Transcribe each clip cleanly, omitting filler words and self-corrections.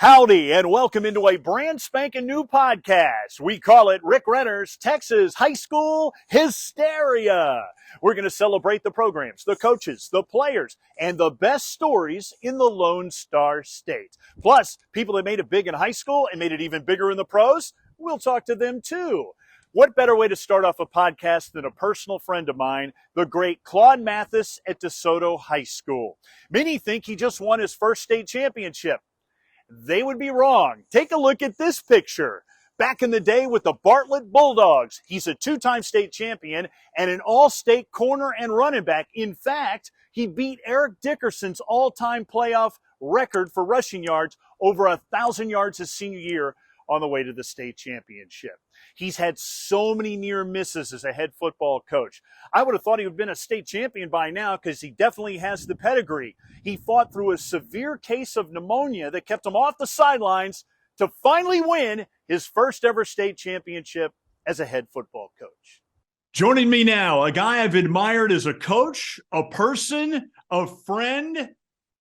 Howdy, and welcome into a brand spanking new podcast. We call it Ric Renner's Texas High School Hysteria. We're going to celebrate the programs, the coaches, the players, and the best stories in the Lone Star State. Plus, people that made it big in high school and made it even bigger in the pros, we'll talk to them too. What better way to start off a podcast than a personal friend of mine, the great Claude Mathis at DeSoto High School. Many think he just won his first state championship. They would be wrong. Take a look at this picture. Back in the day with the Bartlett Bulldogs, he's a two-time state champion and an all-state corner and running back. In fact, he beat Eric Dickerson's all-time playoff record for rushing yards, over 1,000 yards his senior year on the way to the state championship. He's had so many near misses as a head football coach. I would have thought he would have been a state champion by now because he definitely has the pedigree. He fought through a severe case of pneumonia that kept him off the sidelines to finally win his first ever state championship as a head football coach. Joining me now, a guy I've admired as a coach, a person, a friend,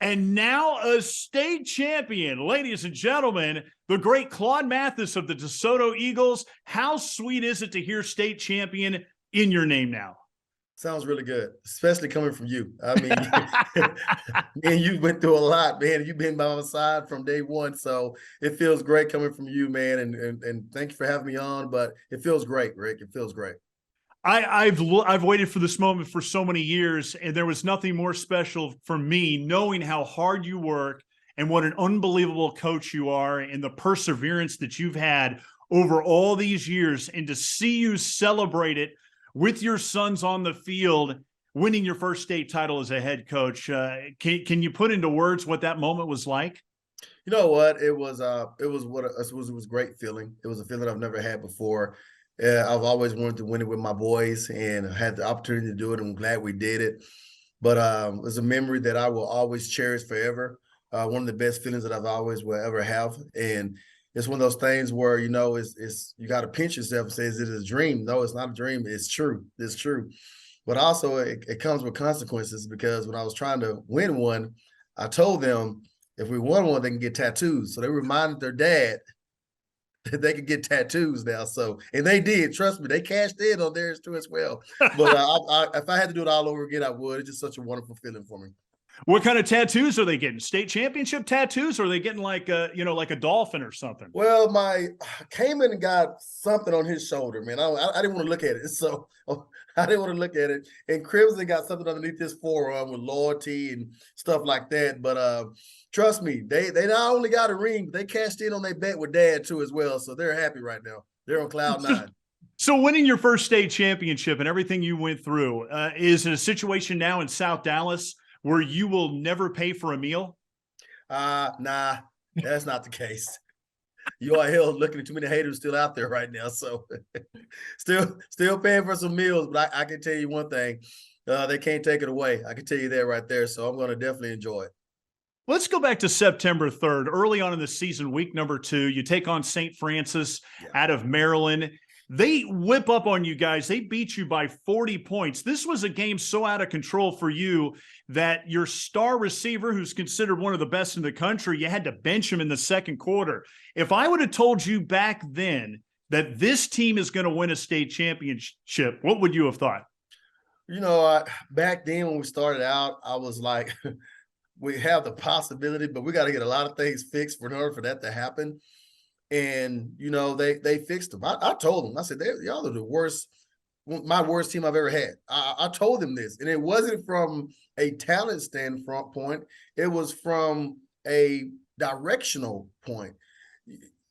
and now a state champion. Ladies and gentlemen, the great Claude Mathis of the DeSoto Eagles. How sweet is it to hear state champion in your name now? Sounds really good, especially coming from you. I mean, man, you went through a lot, man. You've been by my side from day one, so it feels great coming from you, man. And thank you for having me on, but it feels great, Rick. It feels great. I've waited for this moment for so many years, and there was nothing more special for me knowing how hard you work and what an unbelievable coach you are and the perseverance that you've had over all these years, and to see you celebrate it with your sons on the field, winning your first state title as a head coach. Can you put into words what that moment was like? You know what? It was a great feeling. It was a feeling I've never had before. I've always wanted to win it with my boys and had the opportunity to do it. I'm glad we did it. But it's a memory that I will always cherish forever. One of the best feelings that I've always will ever have. And it's one of those things where, you know, it's you got to pinch yourself and say, is it a dream? No, it's not a dream. It's true. It's true. But also it comes with consequences, because when I was trying to win one, I told them if we won one, they can get tattoos. So they reminded their dad that they could get tattoos now. So, and they did. Trust me, they cashed in on theirs too as well. But if I had to do it all over again, I would. It's just such a wonderful feeling for me. What kind of tattoos are they getting? State championship tattoos, or are they getting like a dolphin or something? Well, came in and got something on his shoulder, man. I didn't want to look at it, so I didn't want to look at it. And Crimson got something underneath his forearm with loyalty and stuff like that. But trust me, they not only got a ring, but they cashed in on their bet with Dad too as well. So they're happy right now. They're on cloud nine. So winning your first state championship and everything you went through, is it a situation now in South Dallas where you will never pay for a meal? Nah, that's not the case. You are hell looking at too many haters still out there right now. So still paying for some meals, but I can tell you one thing. They can't take it away. I can tell you that right there. So I'm going to definitely enjoy it. Let's go back to September 3rd. Early on in the season, week number 2, you take on St. Francis out of Maryland. They whip up on you guys. They beat you by 40 points. This was a game so out of control for you that your star receiver, who's considered one of the best in the country, you had to bench him in the second quarter. If I would have told you back then that this team is going to win a state championship, what would you have thought? You know, back then when we started out, I was like, we have the possibility, but we got to get a lot of things fixed in order for that to happen. And, you know, they fixed them. I told them, I said, y'all are the worst, my worst team I've ever had. I told them this. And it wasn't from a talent standpoint. It was from a directional point.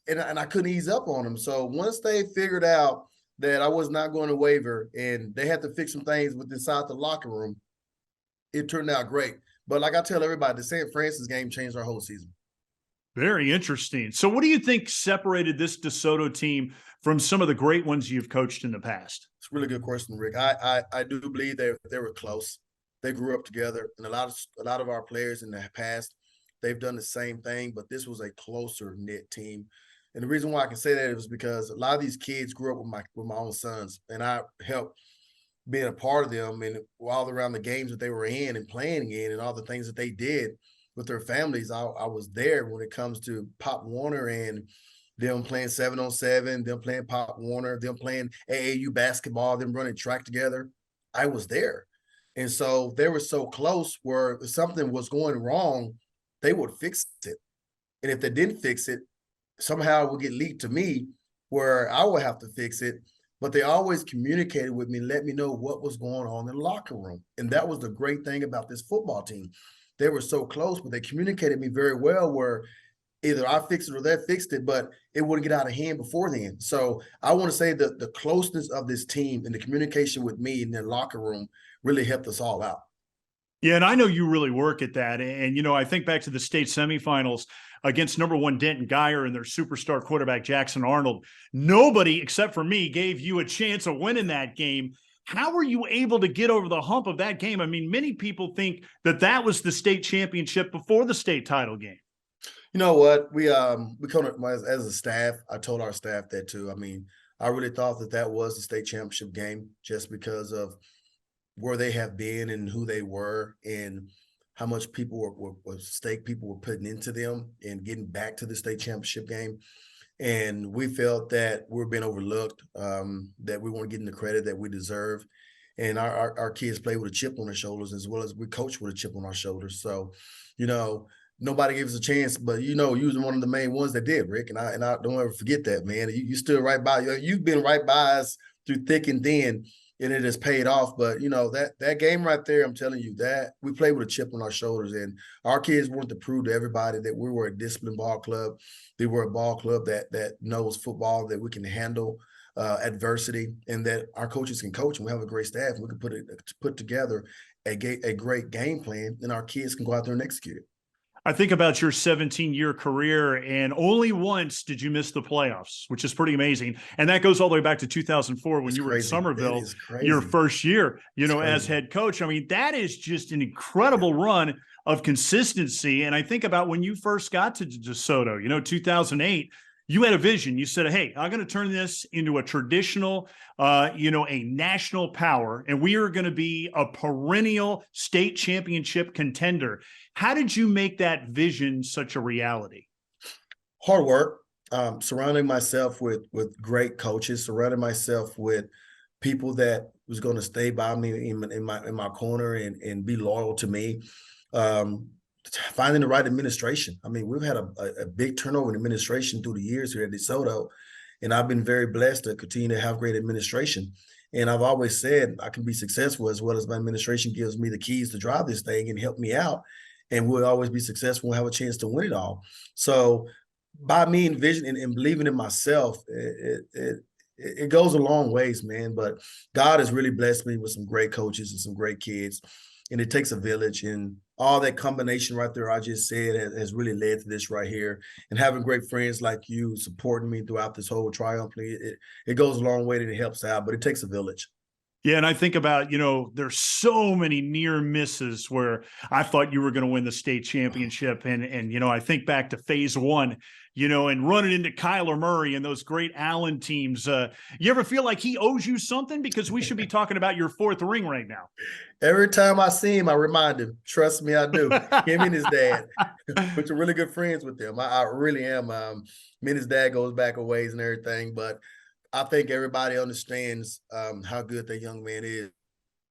And I couldn't ease up on them. So once they figured out that I was not going to waver and they had to fix some things inside the locker room, it turned out great. But like I tell everybody, the St. Francis game changed our whole season. Very interesting. So what do you think separated this DeSoto team from some of the great ones you've coached in the past? It's a really good question, Rick. I do believe they were close. They grew up together, and a lot of our players in the past, they've done the same thing, but this was a closer knit team. And the reason why I can say that is because a lot of these kids grew up with my own sons, and I helped being a part of them and all around the games that they were in and playing in and all the things that they did. with their families. I was there when it comes to Pop Warner and them playing 7-on-7, them playing Pop Warner, them playing AAU basketball, them running track together. I was there. And so they were so close where if something was going wrong, they would fix it. And if they didn't fix it, somehow it would get leaked to me where I would have to fix it. But they always communicated with me, let me know what was going on in the locker room. And that was the great thing about this football team. They were so close, but they communicated me very well where either I fixed it or they fixed it, but it wouldn't get out of hand before then. So I want to say that the closeness of this team and the communication with me in their locker room really helped us all out. Yeah, and I know you really work at that. And, you know, I think back to the state semifinals against number 1 Denton Guyer and their superstar quarterback, Jackson Arnold. Nobody, except for me, gave you a chance of winning that game. How were you able to get over the hump of that game? I mean, many people think that that was the state championship before the state title game. You know what? We come as a staff, I told our staff that too. I mean, I really thought that was the state championship game just because of where they have been and who they were and how much people were stake people were putting into them and getting back to the state championship game. And we felt that we're being overlooked, that we weren't getting the credit that we deserve. And our kids play with a chip on their shoulders as well as we coach with a chip on our shoulders. So, you know, nobody gave us a chance, but you know, you was one of the main ones that did, Rick. And I don't ever forget that, man. You stood right by. You've been right by us through thick and thin, and it has paid off. But you know, that game right there, I'm telling you, that we played with a chip on our shoulders, and our kids wanted to prove to everybody that we were a disciplined ball club. They were a ball club that knows football, that we can handle adversity, and that our coaches can coach, and we have a great staff, and we can put together a great game plan, and our kids can go out there and execute it. I think about your 17-year career, and only once did you miss the playoffs, which is pretty amazing. And that goes all the way back to 2004 when you were at Somerville, your first year, as head coach. I mean, that is just an incredible run of consistency. And I think about when you first got to DeSoto, 2008, you had a vision. You said, hey, I'm going to turn this into a traditional, a national power, and we are going to be a perennial state championship contender. How did you make that vision such a reality? Hard work, surrounding myself with great coaches, surrounding myself with people that was going to stay by me in my corner and be loyal to me. Finding the right administration. I mean, we've had a big turnover in administration through the years here at DeSoto, and I've been very blessed to continue to have great administration. And I've always said I can be successful as well as my administration gives me the keys to drive this thing and help me out. And we'll always be successful and have a chance to win it all. So by me envisioning and believing in myself, it goes a long ways, man. But God has really blessed me with some great coaches and some great kids. And it takes a village, and all that combination right there I just said has really led to this right here. And having great friends like you supporting me throughout this whole triumph, it goes a long way and it helps out, but it takes a village. Yeah, and I think about, there's so many near misses where I thought you were going to win the state championship. And I think back to phase 1, and running into Kyler Murray and those great Allen teams. You ever feel like he owes you something? Because we should be talking about your 4th ring right now. Every time I see him, I remind him. Trust me, I do. Him and his dad, which are really good friends with them. I really am. Me and his dad goes back a ways and everything, but I think everybody understands how good that young man is.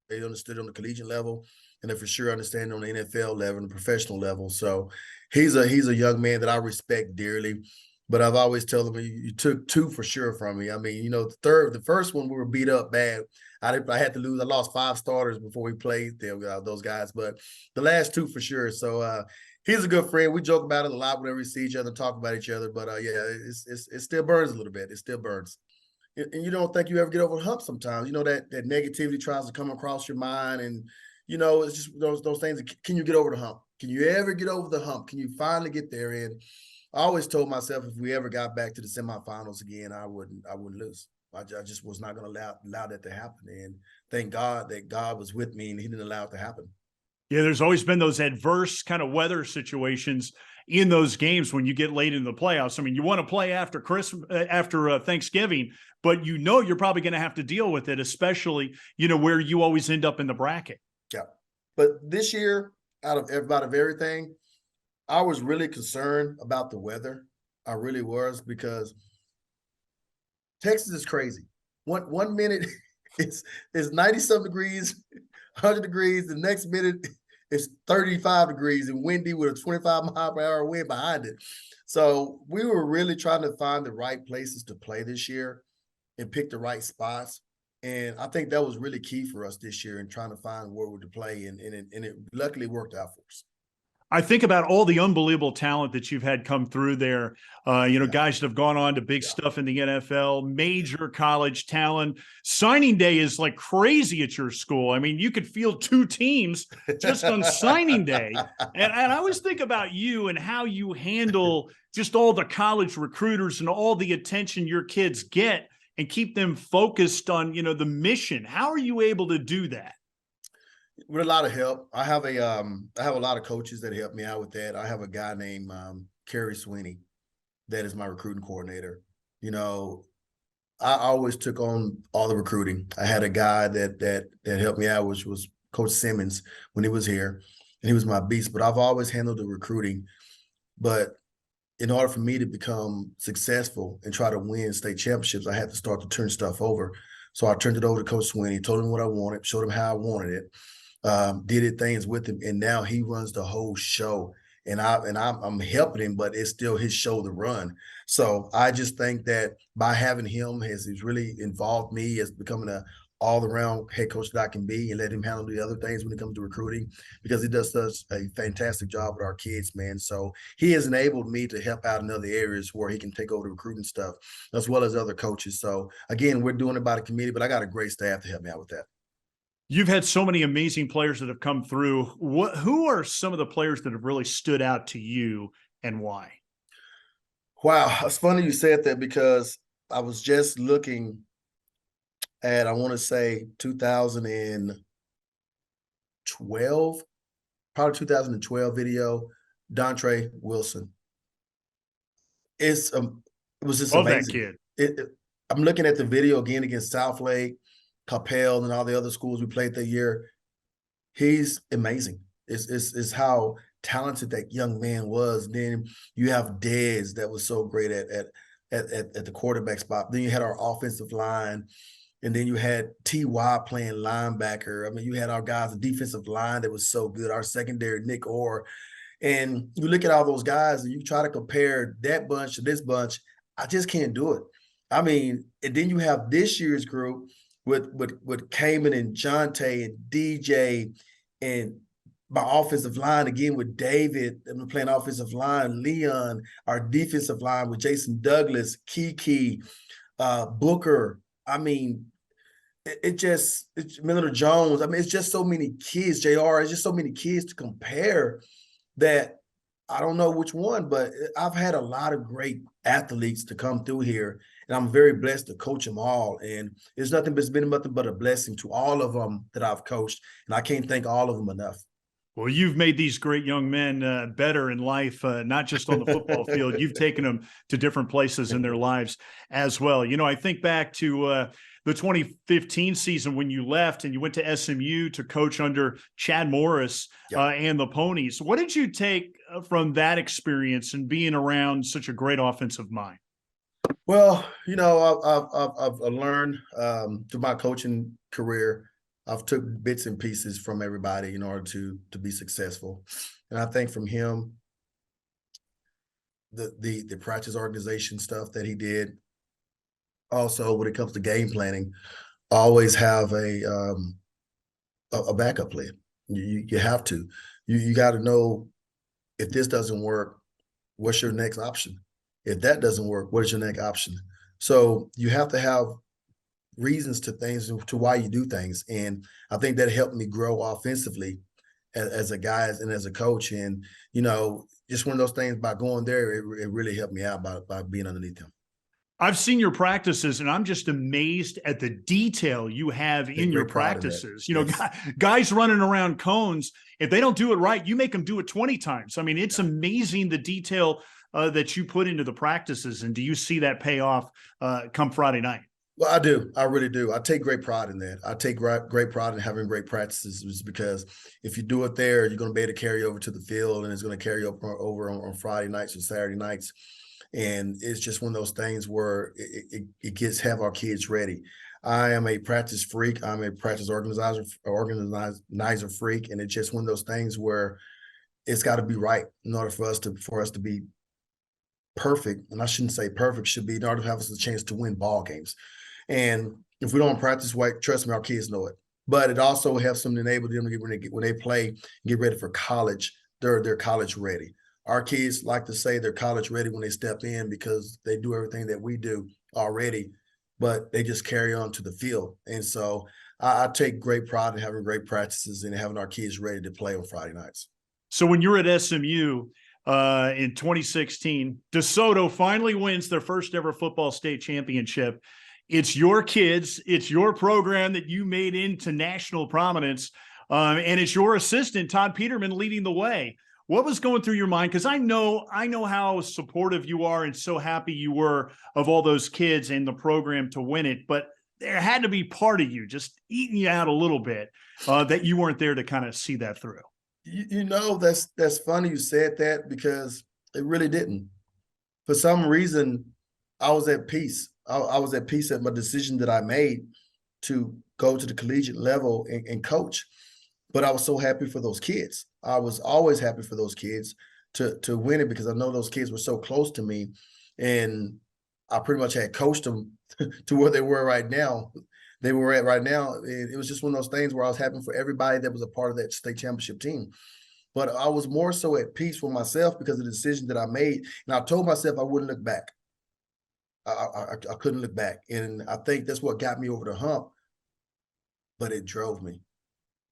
They understood on the collegiate level, and they for sure understand on the NFL level and the professional level. So he's a young man that I respect dearly. But I've always told him, you took 2 for sure from me. I mean, the first one we were beat up bad. I had to lose. I lost 5 starters before we played those guys, but the last 2 for sure. So he's a good friend. We joke about it a lot whenever we see each other, talk about each other. But yeah, it still burns a little bit. It still burns. And you don't think you ever get over the hump sometimes. That negativity tries to come across your mind, and it's just those things. Can you get over the hump? Can you ever get over the hump? Can you finally get there? And I always told myself if we ever got back to the semifinals again, I wouldn't lose. I just was not going to allow that to happen. And thank God that God was with me and he didn't allow it to happen. Yeah, there's always been those adverse kind of weather situations in those games when you get late in the playoffs. I mean, you want to play after Thanksgiving, but you're probably going to have to deal with it, especially, where you always end up in the bracket. Yeah. But this year, out of everything, I was really concerned about the weather. I really was, because Texas is crazy. One minute it's 90-some degrees, 100 degrees. The next minute it's 35 degrees and windy with a 25-mile-per-hour wind behind it. So we were really trying to find the right places to play this year and pick the right spots. And I think that was really key for us this year in trying to find where we to play. And it luckily worked out for us. I think about all the unbelievable talent that you've had come through there. Guys that have gone on to big stuff in the NFL, major college talent. Signing day is like crazy at your school. I mean, you could field 2 teams just on signing day. And I always think about you and how you handle just all the college recruiters and all the attention your kids get and keep them focused on, the mission. How are you able to do that? With a lot of help. I have a lot of coaches that help me out with that. I have a guy named Kerry Sweeney that is my recruiting coordinator. I always took on all the recruiting. I had a guy that helped me out, which was Coach Simmons when he was here, and he was my beast. But I've always handled the recruiting. But in order for me to become successful and try to win state championships, I had to start to turn stuff over. So I turned it over to Coach Sweeney, told him what I wanted, showed him how I wanted it. Did things with him, and now he runs the whole show. And I'm helping him, but it's still his show to run. So I just think that by having him he's really involved me as becoming a all-around head coach that I can be, and let him handle the other things when it comes to recruiting, because he does such a fantastic job with our kids, man. So he has enabled me to help out in other areas where he can take over the recruiting stuff, as well as other coaches. So again, we're doing it by the committee, but I got a great staff to help me out with that. You've had so many amazing players that have come through. Who are some of the players that have really stood out to you, and why? Wow, it's funny you said that, because I was just looking at, I want to say 2012, probably 2012 video, Dontre Wilson. It was just Love amazing. that kid. I'm looking at the video again against Southlake, Capel, and all the other schools we played that year. He's amazing. It's how talented that young man was. Then you have Dez that was so great at the quarterback spot. Then you had our offensive line, and then you had T.Y. playing linebacker. I mean, you had our guys, the defensive line that was so good. Our secondary, Nick Orr. And you look at all those guys and you try to compare that bunch to this bunch. I just can't do it. I mean, and then you have this year's group with Cayman and Jonte and DJ, and my offensive line again with David, and we're playing offensive line, Leon, our defensive line with Jason Douglas, Kiki, Booker. I mean, it's Miller Jones. I mean, it's just so many kids, JR. It's just so many kids to compare that I don't know which one, but I've had a lot of great athletes to come through here, and I'm very blessed to coach them all. And it's been nothing but a blessing to all of them that I've coached, and I can't thank all of them enough. Well, you've made these great young men better in life, not just on the football field. You've taken them to different places in their lives as well. I think back to the 2015 season when you left and you went to SMU to coach under Chad Morris and the Ponies. What did you take from that experience and being around such a great offensive mind? Well, I've learned through my coaching career, I've took bits and pieces from everybody in order to be successful. And I think from him, the practice organization stuff that he did. Also, when it comes to game planning, always have a backup plan. You have to. You got to know, if this doesn't work, what's your next option? If that doesn't work, what is your next option? So you have to have reasons to things, to why you do things. And I think that helped me grow offensively as a guy and as a coach. And, just one of those things, by going there, it really helped me out by being underneath him. I've seen your practices, and I'm just amazed at the detail you have in your practices. Guys running around cones, if they don't do it right, you make them do it 20 times. I mean, it's amazing the detail that you put into the practices. And do you see that pay off come Friday night? Well, I do. I really do. I take great pride in that. I take great pride in having great practices because if you do it there, you're going to be able to carry over to the field, and it's going to carry over on Friday nights or Saturday nights. And it's just one of those things where it gets have our kids ready. I am a practice freak. I'm a practice organizer freak, and it's just one of those things where it's got to be right in order for us to be perfect. And I shouldn't say perfect, should be in order to have us a chance to win ball games. And if we don't practice right, trust me, our kids know it. But it also helps them to enable them to get when they play, get ready for college. They're college ready. Our kids like to say they're college ready when they step in because they do everything that we do already, but they just carry on to the field. And so I take great pride in having great practices and having our kids ready to play on Friday nights. So when you're at SMU in 2016, DeSoto finally wins their first ever football state championship. It's your kids, it's your program that you made into national prominence, and it's your assistant, Todd Peterman, leading the way. What was going through your mind? Because I know how supportive you are and so happy you were of all those kids and the program to win it, but there had to be part of you just eating you out a little bit that you weren't there to kind of see that through. You know, that's funny you said that because it really didn't. For some reason, I was at peace. I was at peace at my decision that I made to go to the collegiate level and coach. But I was so happy for those kids. I was always happy for those kids to win it because I know those kids were so close to me, and I pretty much had coached them to where they were right now. They were at right now. It was just one of those things where I was happy for everybody that was a part of that state championship team. But I was more so at peace with myself because of the decision that I made, and I told myself I wouldn't look back. I couldn't look back, and I think that's what got me over the hump. But it drove me.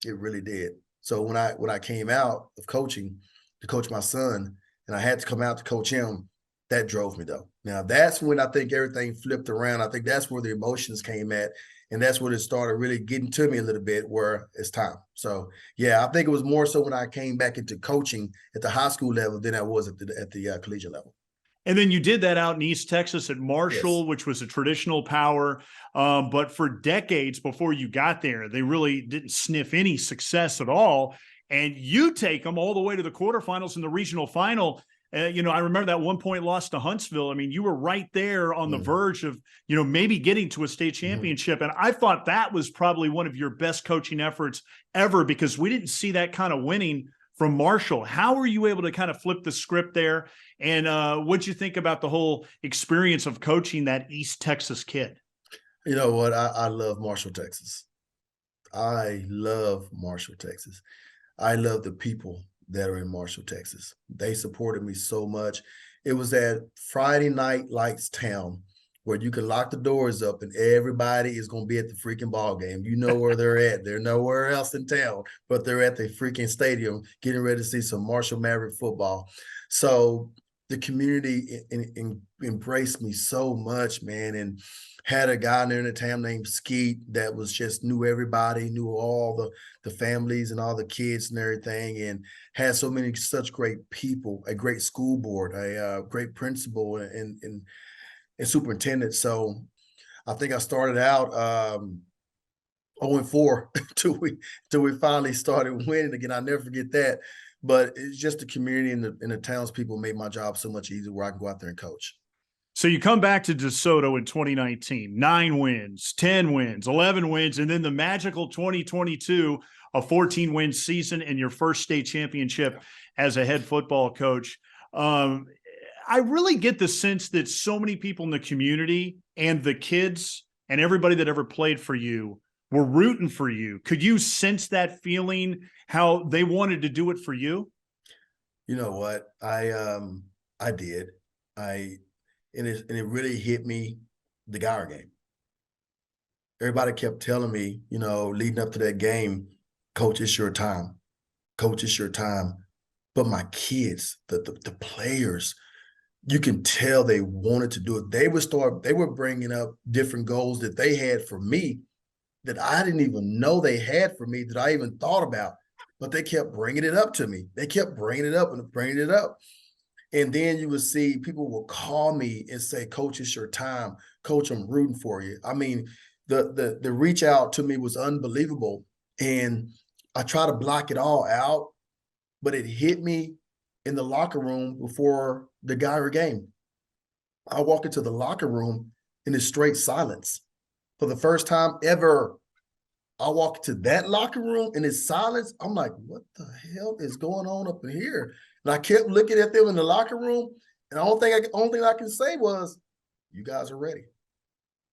It really did. So when I came out of coaching to coach my son, and I had to come out to coach him, that drove me though. Now that's when I think everything flipped around. I think that's where the emotions came at, and that's when it started really getting to me a little bit. Where it's time. So yeah, I think it was more so when I came back into coaching at the high school level than I was at the collegiate level. And then you did that out in East Texas at Marshall, Yes. which was a traditional power. But for decades before you got there, they really didn't sniff any success at all. And you take them all the way to the quarterfinals and the regional final. I remember that 1 point loss to Huntsville. I mean, you were right there on the verge of, maybe getting to a state championship. And I thought that was probably one of your best coaching efforts ever because we didn't see that kind of winning from Marshall. How were you able to kind of flip the script there? And what'd you think about the whole experience of coaching that East Texas kid? You know what? I love Marshall, Texas. I love Marshall, Texas. I love the people that are in Marshall, Texas. They supported me so much. It was that Friday night lights town where you can lock the doors up and everybody is going to be at the freaking ball game. You know where they're at. They're nowhere else in town, but they're at the freaking stadium getting ready to see some Marshall Maverick football. So the community embraced me so much, man, and had a guy there in the town named Skeet that was just knew everybody, knew all the families and all the kids and everything, and had such great people, a great school board, a great principal and superintendent. So I think I started out 0-4 till we finally started winning again. I'll never forget that. But it's just the community and the townspeople made my job so much easier where I can go out there and coach. So you come back to DeSoto in 2019, 9 wins, 10 wins, 11 wins, and then the magical 2022, a 14-win season and your first state championship as a head football coach. I really get the sense that so many people in the community and the kids and everybody that ever played for you were rooting for you. Could you sense that feeling, how they wanted to do it for you? You know what? I did. And it really hit me the Maguire game. Everybody kept telling me, leading up to that game, coach, it's your time. Coach, it's your time. But my kids, the players, you can tell they wanted to do it. They were bringing up different goals that they had for me that I didn't even know they had for me, that I even thought about, but they kept bringing it up to me. They kept bringing it up and bringing it up. And then you would see people will call me and say, Coach, it's your time. Coach, I'm rooting for you. I mean, the reach out to me was unbelievable. And I try to block it all out, but it hit me in the locker room before the Maguire game. I walk into the locker room and it's straight silence. For the first time ever, I walk to that locker room and it's silence. I'm like, what the hell is going on up in here? And I kept looking at them in the locker room, and the only thing I can say was, you guys are ready.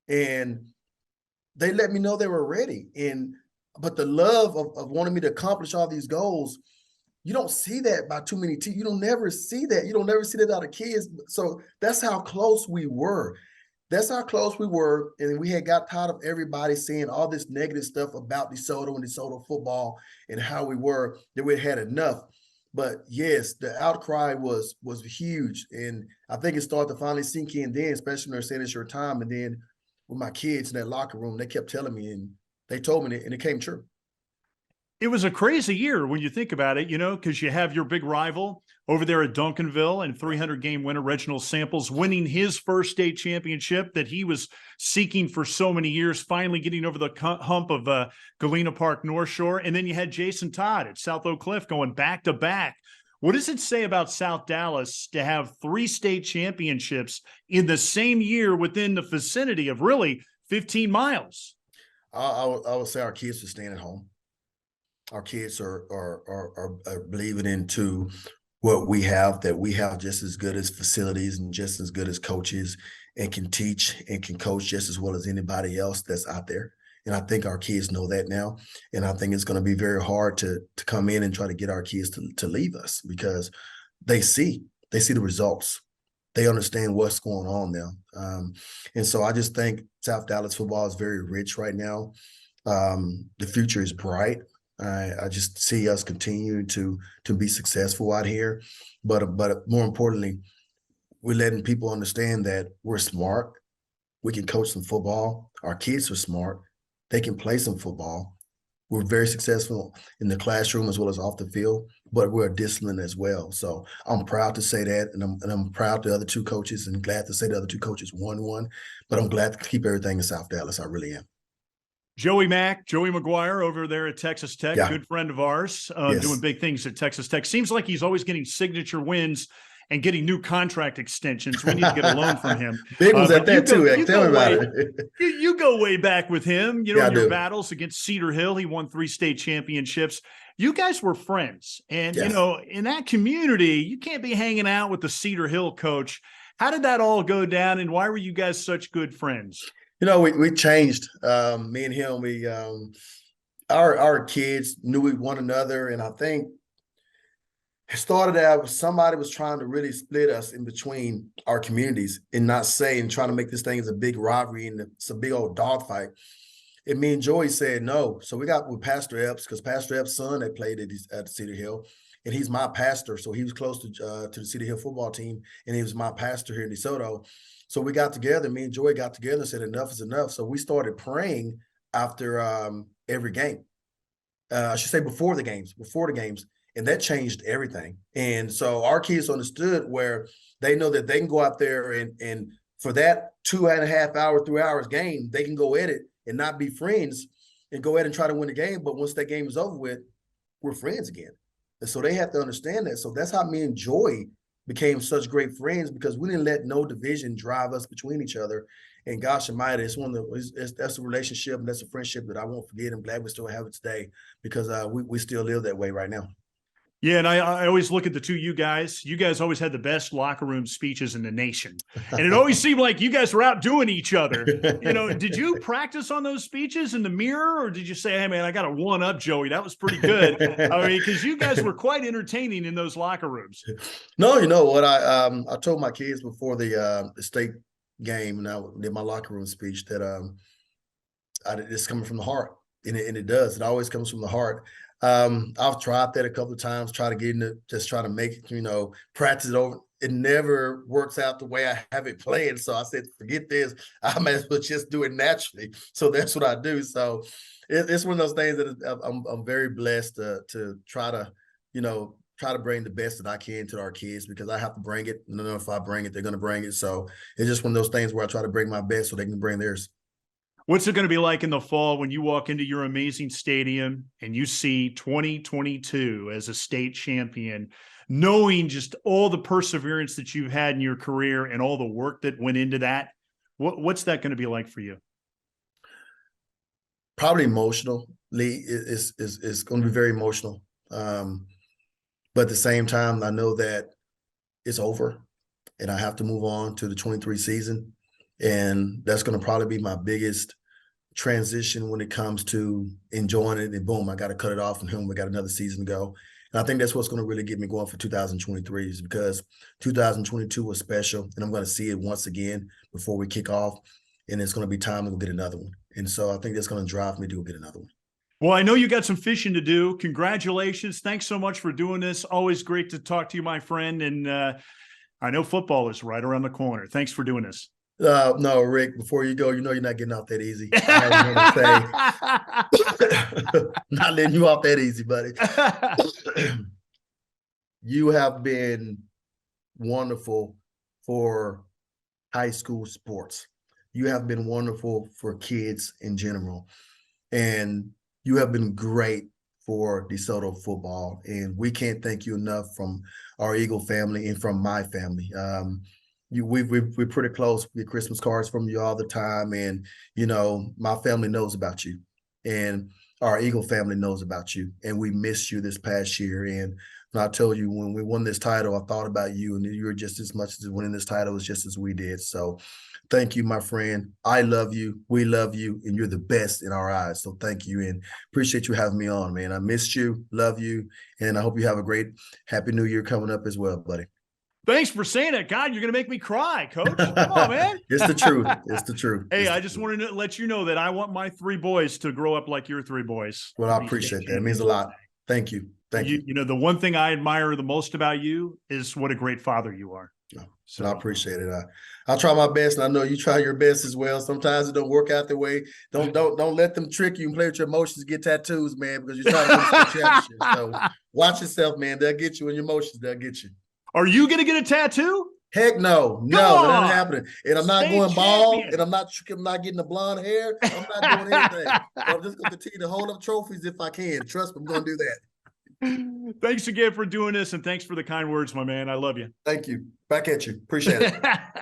And they let me know they were ready. But the love of wanting me to accomplish all these goals, you don't see that by too many teams. You don't never see that. You don't never see that out of kids. So that's how close we were. That's how close we were. And we had got tired of everybody saying all this negative stuff about DeSoto and DeSoto football and how we were, that we had enough. But yes, the outcry was huge. And I think it started to finally sink in then, especially when they're saying it's your time. And then with my kids in that locker room, they kept telling me, and they told me, and it came true. It was a crazy year when you think about it, because you have your big rival over there at Duncanville and 300-game winner Reginald Samples winning his first state championship that he was seeking for so many years, finally getting over the hump of Galena Park North Shore. And then you had Jason Todd at South Oak Cliff going back-to-back. What does it say about South Dallas to have 3 state championships in the same year within the vicinity of really 15 miles? I would say our kids are staying at home. Our kids are believing into what we have, that we have just as good as facilities and just as good as coaches, and can teach and can coach just as well as anybody else that's out there. And I think our kids know that now. And I think it's going to be very hard to come in and try to get our kids to leave us, because they see the results. They understand what's going on now. And so I just think South Dallas football is very rich right now. The future is bright. I just see us continue to be successful out here, but more importantly, we're letting people understand that we're smart. We can coach some football. Our kids are smart. They can play some football. We're very successful in the classroom as well as off the field, but we're disciplined as well. So I'm proud to say that, and I'm proud the other 2 coaches, and glad to say the other 2 coaches won. But I'm glad to keep everything in South Dallas. I really am. Joey Maguire over there at Texas Tech, Yeah. Good friend of ours, Yes. doing big things at Texas Tech. Seems like he's always getting signature wins and getting new contract extensions. We need to get a loan from him. Big ones at that too. Tell me about it. You go way back with him, Yeah, in your battles against Cedar Hill. He won 3 state championships. You guys were friends. And, Yes. In that community, you can't be hanging out with the Cedar Hill coach. How did that all go down, and why were you guys such good friends? We changed. Me and him, our kids knew one another, and I think it started out somebody was trying to really split us in between our communities and trying to make this thing as a big rivalry and it's a big old dogfight. And me and Joey said no. So we got with Pastor Epps, because Pastor Epps' son had played at Cedar Hill, and he's my pastor. So he was close to the Cedar Hill football team, and he was my pastor here in DeSoto. So we got together, me and Joey got together and said enough is enough. So we started praying after every game. I should say before the games, and that changed everything. And so our kids understood where they know that they can go out there and for that 2.5 hour, 3 hours game, they can go at it and not be friends and go ahead and try to win the game. But once that game is over with, we're friends again. And so they have to understand that. So that's how me and Joey became such great friends, because we didn't let no division drive us between each other. And gosh almighty, that's a relationship and that's a friendship that I won't forget. I'm glad we still have it today, because we still live that way right now. Yeah, and I always look at the 2 you guys. You guys always had the best locker room speeches in the nation. And it always seemed like you guys were outdoing each other. Did you practice on those speeches in the mirror, or did you say, hey, man, I got to one-up Joey? That was pretty good. I mean, because you guys were quite entertaining in those locker rooms. No, you know what? I told my kids before the state game, and I did my locker room speech, that it's coming from the heart. And it does. It always comes from the heart. I've tried that a couple of times, try to get into just try to make it, practice it over. It never works out the way I have it planned. So I said, forget this. I might as well just do it naturally. So that's what I do. So it's one of those things that I'm very blessed to try to, try to bring the best that I can to our kids because I have to bring it. And I know if I bring it, they're going to bring it. So it's just one of those things where I try to bring my best so they can bring theirs. What's it going to be like in the fall when you walk into your amazing stadium and you see 2022 as a state champion, knowing just all the perseverance that you've had in your career and all the work that went into that? What's that going to be like for you? Probably emotional. It's going to be very emotional. But at the same time, I know that it's over and I have to move on to the 23 season. And that's going to probably be my biggest transition when it comes to enjoying it. And boom, I got to cut it off and boom, we got another season to go. And I think that's what's going to really get me going for 2023 is because 2022 was special and I'm going to see it once again before we kick off. And it's going to be time to go get another one. And so I think that's going to drive me to go get another one. Well, I know you got some fishing to do. Congratulations. Thanks so much for doing this. Always great to talk to you, my friend. And I know football is right around the corner. Thanks for doing this. No, Rick, before you go, you know you're not getting off that easy. I want to say, not letting you off that easy, buddy. You have been wonderful for high school sports. You have been wonderful for kids in general. And you have been great for DeSoto football. And we can't thank you enough from our Eagle family and from my family. We're pretty close. We get Christmas cards from you all the time. And, you know, my family knows about you. And our Eagle family knows about you. And we missed you this past year. And I told you when we won this title, I thought about you. And you were just as much as winning this title as just as we did. So thank you, my friend. I love you. We love you. And you're the best in our eyes. So thank you. And appreciate you having me on, man. I missed you. Love you. And I hope you have a great, happy new year coming up as well, buddy. Thanks for saying it. God, you're going to make me cry, Coach. Come on, man. It's the truth. It's the truth. Hey, I just wanted to let you know that I want my three boys to grow up like your three boys. Well, I appreciate that. It means a lot. Thank you. Thank you. You know, the one thing I admire the most about you is what a great father you are. So I appreciate it. I'll try my best, and I know you try your best as well. Sometimes it don't work out the way. Don't let them trick you and play with your emotions. Get tattoos, man, because you're trying to win the championship. So watch yourself, man. They'll get you in your emotions. They'll get you. Are you going to get a tattoo? Heck no, that ain't happening. And I'm not going bald, and I'm not getting the blonde hair. I'm not doing anything. I'm just going to continue to hold up trophies if I can. Trust me, I'm going to do that. Thanks again for doing this, and thanks for the kind words, my man. I love you. Thank you. Back at you. Appreciate it.